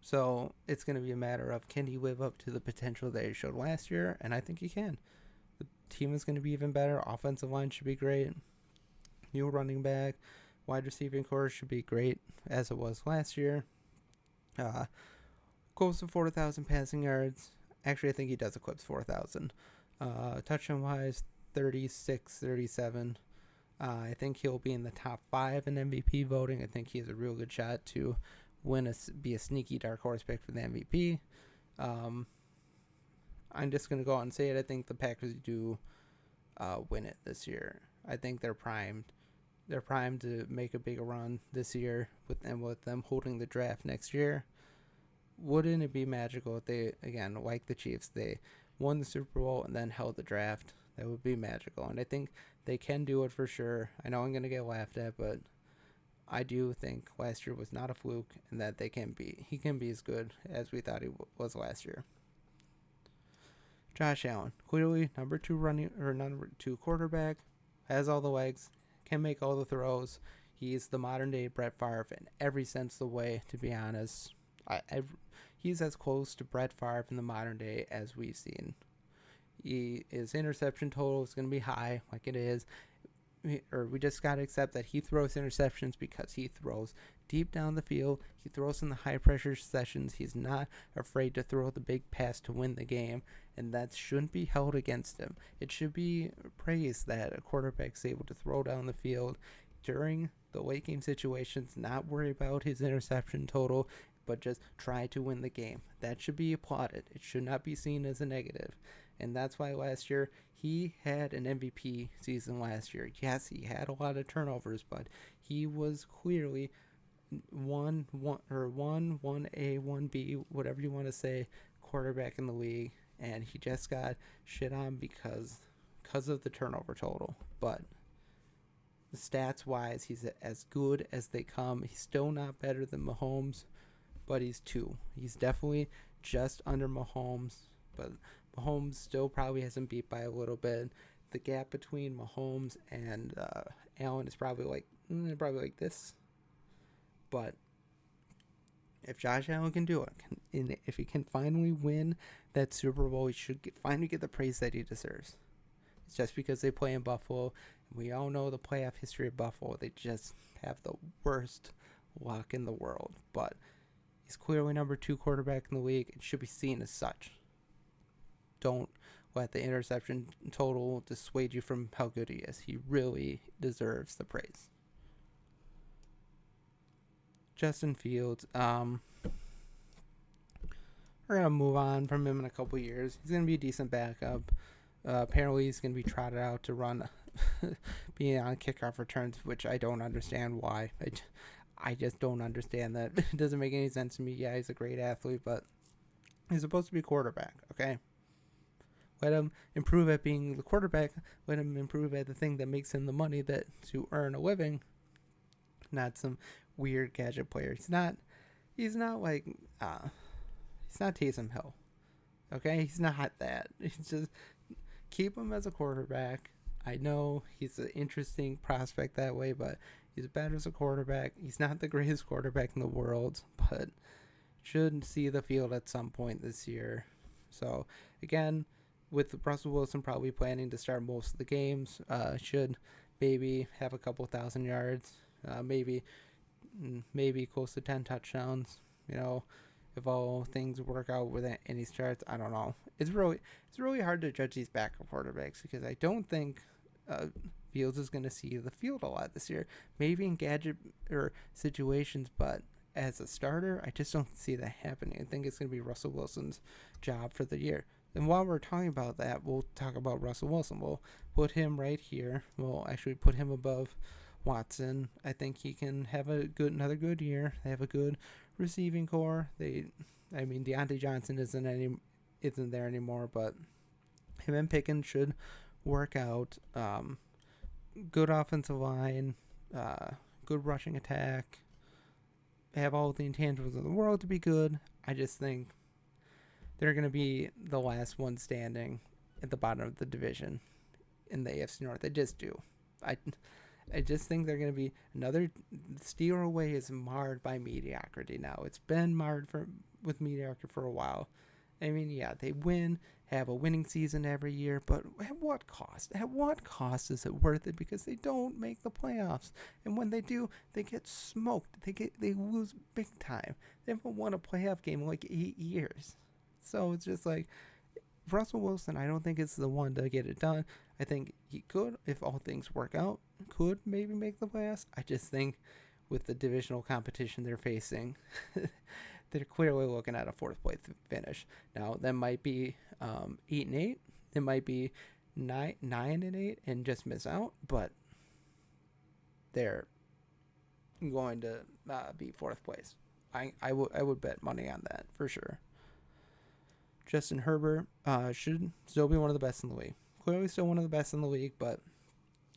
So it's going to be a matter of, can he live up to the potential that he showed last year? And I think he can. The team is going to be even better. Offensive line should be great. New running back. Wide receiving core should be great, as it was last year. Close to 4,000 passing yards. Actually, I think he does eclipse 4,000. Touchdown-wise, 36, 37. I think he'll be in the top 5 in MVP voting. I think he has a real good shot to be a sneaky dark horse pick for the MVP. I'm just going to go out and say it. I think the Packers do win it this year. I think they're primed. They're primed to make a big run this year with them holding the draft next year. Wouldn't it be magical if they, again, like the Chiefs, they won the Super Bowl and then held the draft? That would be magical. And I think they can do it for sure. I know I'm going to get laughed at, but I do think last year was not a fluke and that he can be as good as we thought he was last year. Josh Allen, clearly number 2 quarterback, has all the legs, can make all the throws. He's the modern day Brett Favre in every sense of the way, to be honest. He's as close to Brett Favre in the modern day as we've seen. His interception total is going to be high, like it is. We just got to accept that he throws interceptions because he throws deep down the field. He throws in the high pressure sessions. He's not afraid to throw the big pass to win the game, and that shouldn't be held against him. It should be praised that a quarterback's able to throw down the field during the late game situations, not worry about his interception total, but just try to win the game. That should be applauded. It should not be seen as a negative. And that's why last year he had an MVP season last year. Yes, he had a lot of turnovers, but he was clearly one A, one B, whatever you want to say, quarterback in the league, and he just got shit on because of the turnover total. But stats wise, he's as good as they come. He's still not better than Mahomes, but he's 2. He's definitely just under Mahomes, but Mahomes still probably has him beat by a little bit. The gap between Mahomes and Allen is probably like this. But if Josh Allen can do it, if he can finally win that Super Bowl, he should finally get the praise that he deserves. It's just because they play in Buffalo. We all know the playoff history of Buffalo. They just have the worst luck in the world. But he's clearly number 2 quarterback in the league. It should be seen as such. Don't let the interception total dissuade you from how good he is. He really deserves the praise. Justin Fields, we're going to move on from him in a couple years. He's going to be a decent backup. Apparently he's going to be trotted out to run being on kickoff returns, which I don't understand why. I just don't understand that. It doesn't make any sense to me. Yeah, he's a great athlete, but he's supposed to be quarterback, okay? Let him improve at being the quarterback. Let him improve at the thing that makes him the money that to earn a living. Not some weird gadget player. He's not Taysom Hill. Okay? He's not that. He's just keep him as a quarterback. I know he's an interesting prospect that way, but he's better as a quarterback. He's not the greatest quarterback in the world, but should see the field at some point this year. So, again, with Russell Wilson probably planning to start most of the games, should maybe have a couple thousand yards, maybe close to 10 touchdowns, if all things work out with it and he starts. I don't know. It's really hard to judge these backup quarterbacks because I don't think Fields is going to see the field a lot this year. Maybe in gadget or situations, but as a starter, I just don't see that happening. I think it's going to be Russell Wilson's job for the year. And while we're talking about that, we'll talk about Russell Wilson. We'll put him right here. We'll actually put him above Watson. I think he can have another good year. They have a good receiving core. Deontay Johnson isn't there anymore, but him and Pickens should work out. Good offensive line, good rushing attack. Have all the intangibles in the world to be good. I just think they're going to be the last one standing at the bottom of the division in the AFC North. They just do. I just think they're going to be another steal away is marred by mediocrity now. It's been marred with mediocrity for a while. I mean, yeah, they have a winning season every year, but at what cost? At what cost is it worth it? Because they don't make the playoffs, and when they do, they get smoked. They lose big time. They haven't won a playoff game in like 8 years. So it's just like Russell Wilson, I don't think it's the one to get it done. I think he could, if all things work out, could maybe make the playoffs. I just think with the divisional competition they're facing, they're clearly looking at a 4th place finish. Now, that might be 8-8. It might be 9-8 and just miss out, but they're going to be 4th place. I would bet money on that for sure. Justin Herbert should still be one of the best in the league. Clearly still one of the best in the league, but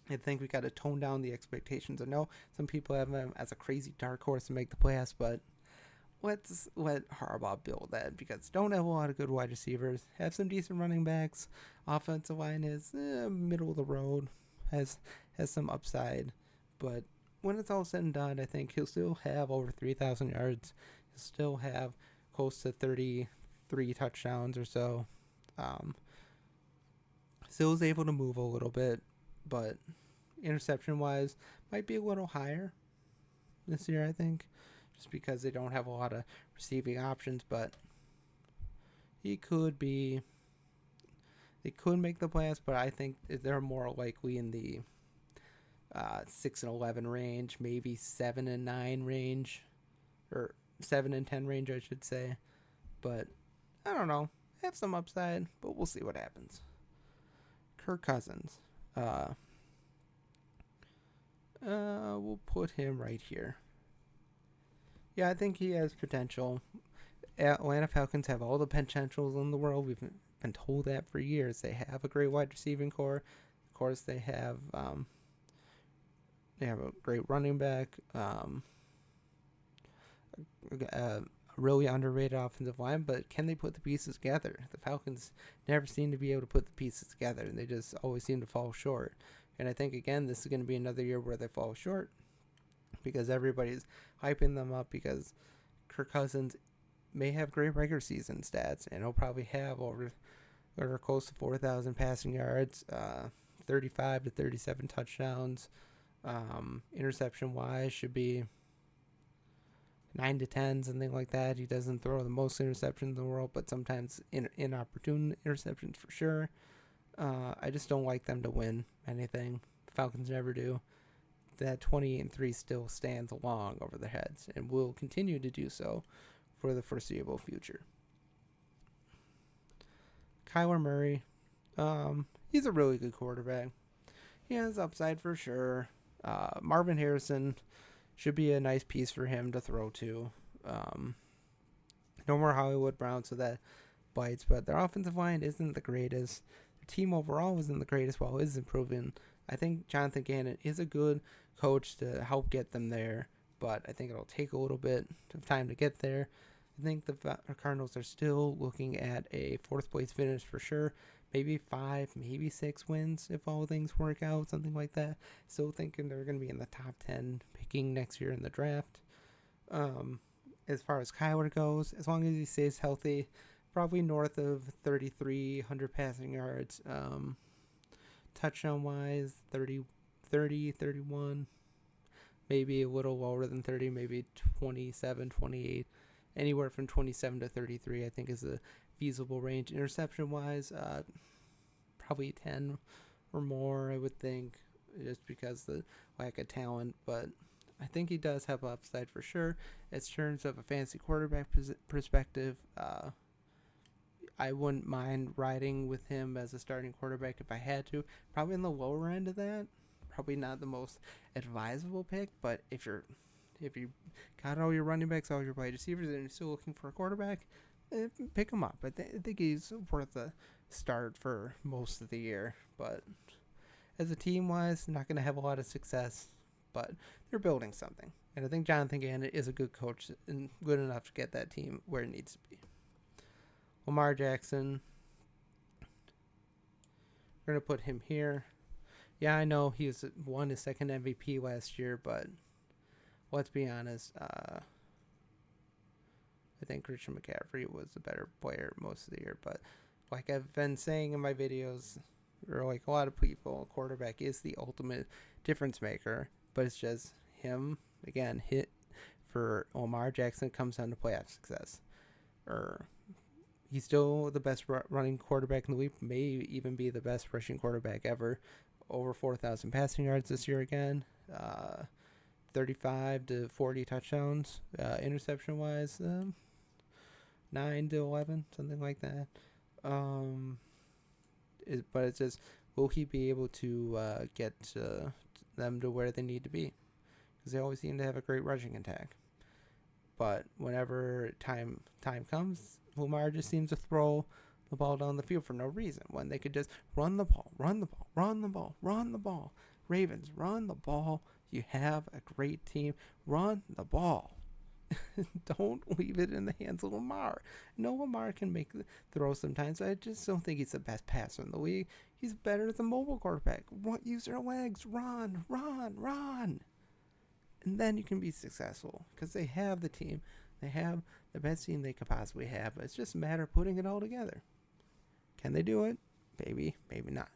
I think we got to tone down the expectations. I know some people have him as a crazy dark horse to make the playoffs, but let's let Harbaugh build that because don't have a lot of good wide receivers. Have some decent running backs. Offensive line is middle of the road. Has some upside, but when it's all said and done, I think he'll still have over 3,000 yards. He'll still have close to 33 touchdowns or so. Still is able to move a little bit, but interception wise might be a little higher. this year, I think, just because they don't have a lot of receiving options. But he could be. They could make the playoffs, but I think they're more likely in the 6-11 range, maybe 7-9 range, or 7-10 range, I should say. But I don't know. Have some upside, but we'll see what happens. Kirk Cousins. We'll put him right here. Yeah, I think he has potential. Atlanta Falcons have all the potentials in the world. We've been told that for years. They have a great wide receiving core. Of course, they have a great running back. A really underrated offensive line, but can they put the pieces together? The Falcons never seem to be able to put the pieces together, and they just always seem to fall short. And I think, again, this is going to be another year where they fall short because everybody's hyping them up because Kirk Cousins may have great regular season stats, and he'll probably have over close to 4,000 passing yards, 35 to 37 touchdowns. Interception-wise should be 9 to 10, something like that. He doesn't throw the most interceptions in the world, but sometimes inopportune interceptions for sure. I just don't like them to win anything. The Falcons never do. That 28-3 still stands long over their heads and will continue to do so for the foreseeable future. Kyler Murray, he's a really good quarterback. He has upside for sure. Marvin Harrison should be a nice piece for him to throw to. No more Hollywood Brown, so that bites. But their offensive line isn't the greatest. Their team overall isn't the greatest while it is improving. I think Jonathan Gannon is a good coach to help get them there, but I think it'll take a little bit of time to get there. I think the Cardinals are still looking at a 4th place finish for sure. Maybe 5, maybe 6 wins if all things work out, something like that. Still thinking they're going to be in the top 10 picking next year in the draft. As far as Kyler goes, as long as he stays healthy, probably north of 3,300 passing yards. Touchdown-wise, 30, 31. Maybe a little lower than 30, maybe 27, 28. Anywhere from 27 to 33, I think, is a feasible range. Interception-wise, probably 10 or more, I would think, just because the lack of talent. But I think he does have upside for sure. In terms of a fantasy quarterback perspective, I wouldn't mind riding with him as a starting quarterback if I had to. Probably in the lower end of that. Probably not the most advisable pick, but if you got all your running backs, all your wide receivers, and you're still looking for a quarterback, pick him up. I think he's worth a start for most of the year. But as a team-wise, not going to have a lot of success, but they're building something. And I think Jonathan Gannon is a good coach and good enough to get that team where it needs to be. Lamar Jackson, we're going to put him here. Yeah, I know he won his 2nd MVP last year, but let's be honest. I think Christian McCaffrey was a better player most of the year. But like I've been saying in my videos, or like a lot of people, a quarterback is the ultimate difference maker. But it's just him, again, hit for Lamar Jackson comes down to playoff success. He's still the best running quarterback in the league, may even be the best rushing quarterback ever. Over 4,000 passing yards this year again. 35 to 40 touchdowns. Interception-wise, 9 to 11, something like that. But it's just, will he be able to get them to where they need to be? Because they always seem to have a great rushing attack. But whenever time comes, Lamar just seems to throw the ball down the field for no reason, when they could just run the ball. Ravens, run the ball. You have a great team. Run the ball. Don't leave it in the hands of Lamar. No, Lamar can make the throw sometimes. I just don't think he's the best passer in the league. He's better as a mobile quarterback. Use your legs. Run. And then you can be successful because they have the team. They have the best team they could possibly have. It's just a matter of putting it all together. Can they do it? Maybe not.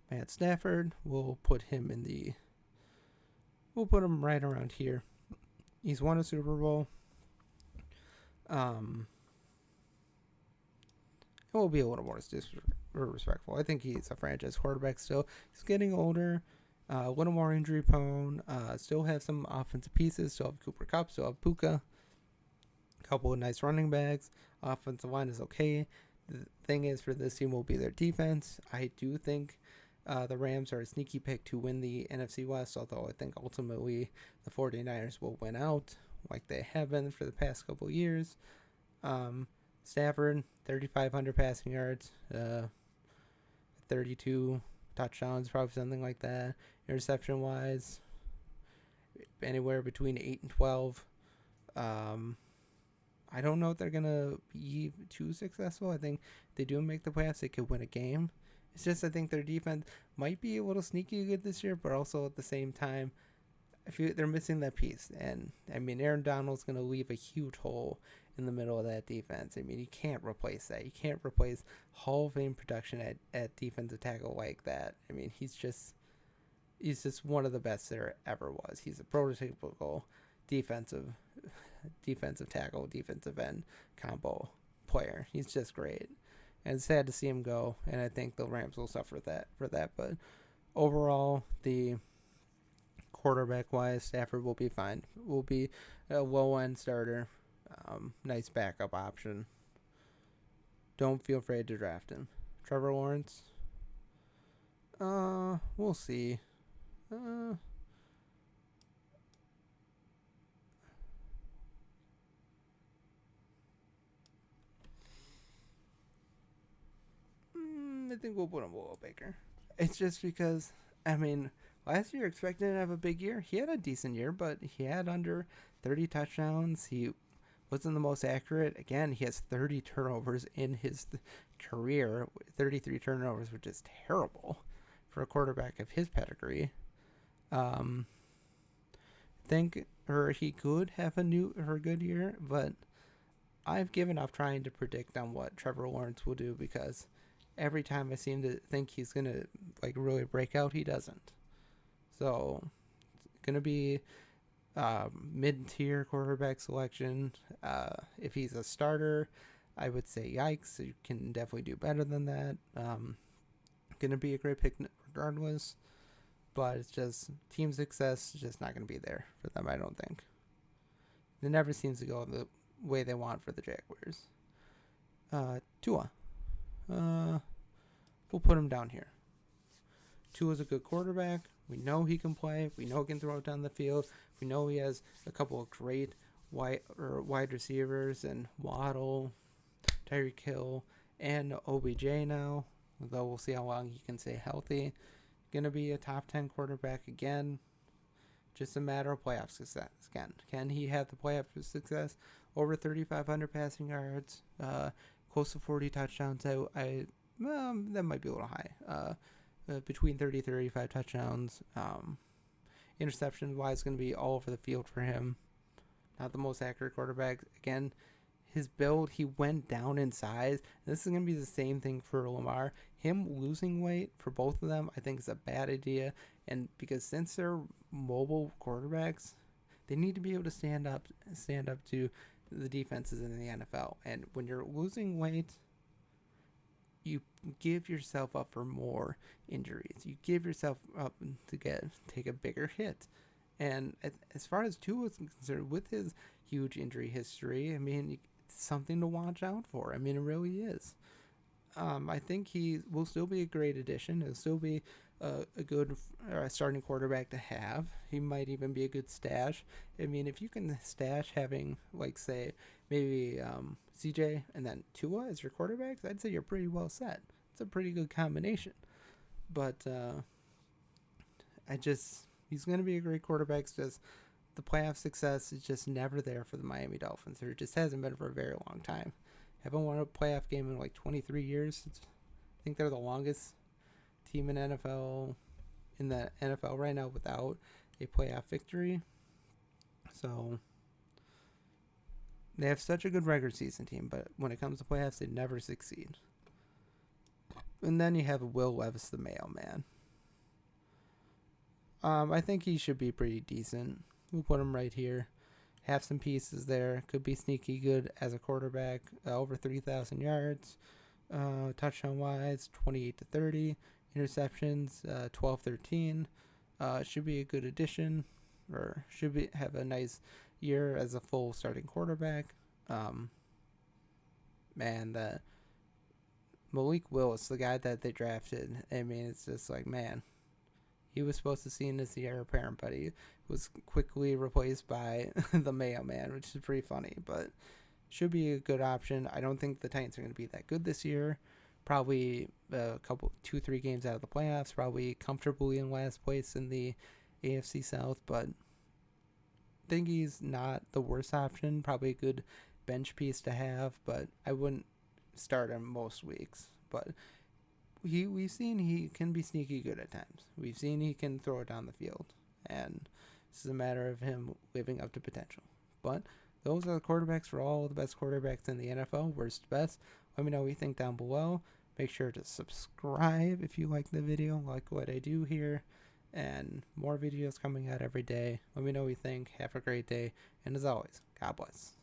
Matt Stafford, we'll put him in the We'll put him right around here. He's won a Super Bowl. Um, we'll be a little more respectful. I think he's a franchise quarterback still. He's getting older, a little more injury prone. Still have some offensive pieces. Still have Cooper Kupp. Still have Puka. A couple of nice running backs. Offensive line is okay. The thing is, for this team will be their defense. I do think the Rams are a sneaky pick to win the NFC West, although I think ultimately the 49ers will win out like they have been for the past couple of years. Stafford, 3,500 passing yards, 32 touchdowns, probably something like that. Interception-wise, anywhere between 8 and 12. I don't know if they're going to be too successful. I think if they do make the playoffs, they could win a game. It's just I think their defense might be a little sneaky good this year, but also at the same time, I feel they're missing that piece. And, I mean, Aaron Donald's going to leave a huge hole in the middle of that defense. I mean, you can't replace that. You can't replace Hall of Fame production at defensive tackle like that. I mean, he's just one of the best there ever was. He's a prototypical defensive tackle, defensive end combo player. He's just great. And it's sad to see him go, and I think the Rams will suffer for that. But overall, the quarterback-wise, Stafford will be fine. Will be a low-end starter, nice backup option. Don't feel afraid to draft him. Trevor Lawrence, we'll see. I think we'll put him below Baker. It's just because, I mean, last year expected to have a big year. He had a decent year, but he had under 30 touchdowns. He wasn't the most accurate. Again, he has 30 turnovers in his career, 33 turnovers, which is terrible for a quarterback of his pedigree. He could have a good year, but I've given up trying to predict on what Trevor Lawrence will do because every time I seem to think he's gonna really break out, he doesn't. So it's gonna be mid-tier quarterback selection. If he's a starter, I would say yikes. You can definitely do better than that. Gonna be a great pick regardless, but it's just team success is just not gonna be there for them. I don't think. It never seems to go the way they want for the Jaguars. Tua. We'll put him down here. Tua's a good quarterback. We know he can play. We know he can throw it down the field. We know he has a couple of great wide receivers and Waddle, Tyreek Hill, and OBJ now. Though we'll see how long he can stay healthy. Going to be a top 10 quarterback again. Just a matter of playoff success. Again, can he have the playoff success? Over 3,500 passing yards, close to 40 touchdowns. That might be a little high. Between 30 35 touchdowns. Interception wise, going to be all over the field for him. Not the most accurate quarterback. Again, his build, he went down in size. This is going to be the same thing for Lamar. Him losing weight for both of them, I think is a bad idea. And because since they're mobile quarterbacks, they need to be able to stand up to the defenses in the NFL. And when you're losing weight, you give yourself up for more injuries. You give yourself up to take a bigger hit. And as far as Tua is concerned, with his huge injury history, I mean, it's something to watch out for. I mean, it really is. I think he will still be a great addition. He'll still be a good starting quarterback to have. He might even be a good stash. I mean, if you can stash having, say, maybe CJ and then Tua as your quarterbacks, I'd say you're pretty well set. It's a pretty good combination. But he's going to be a great quarterback. It's just the playoff success is just never there for the Miami Dolphins. There just hasn't been for a very long time. Haven't won a playoff game in 23 years. I think they're the longest team in the NFL right now without a playoff victory. So they have such a good regular season team, but when it comes to playoffs, they never succeed. And then you have Will Levis, the mailman. I think he should be pretty decent. We'll put him right here. Have some pieces there. Could be sneaky good as a quarterback. Over 3,000 yards. Touchdown wise, 28 to 30. Interceptions, 12-13. Should be a good addition, or should be have a nice year as a full starting quarterback. Um, man, the Malik Willis, the guy that they drafted. I mean, it's just like, man, he was supposed to see in this heir apparent, but he was quickly replaced by the mailman, which is pretty funny. But should be a good option. I don't think the Titans are going to be that good this year. Probably a couple, 2-3 games out of the playoffs. Probably comfortably in last place in the AFC South. But I think he's not the worst option. Probably a good bench piece to have, but I wouldn't start him most weeks. But we've seen he can be sneaky good at times. We've seen he can throw it down the field, and this is a matter of him living up to potential. But those are the quarterbacks for all the best quarterbacks in the NFL. Worst to best. Let me know what you think down below. Make sure to subscribe if you like the video, like what I do here, and more videos coming out every day. Let me know what you think. Have a great day, and as always, God bless.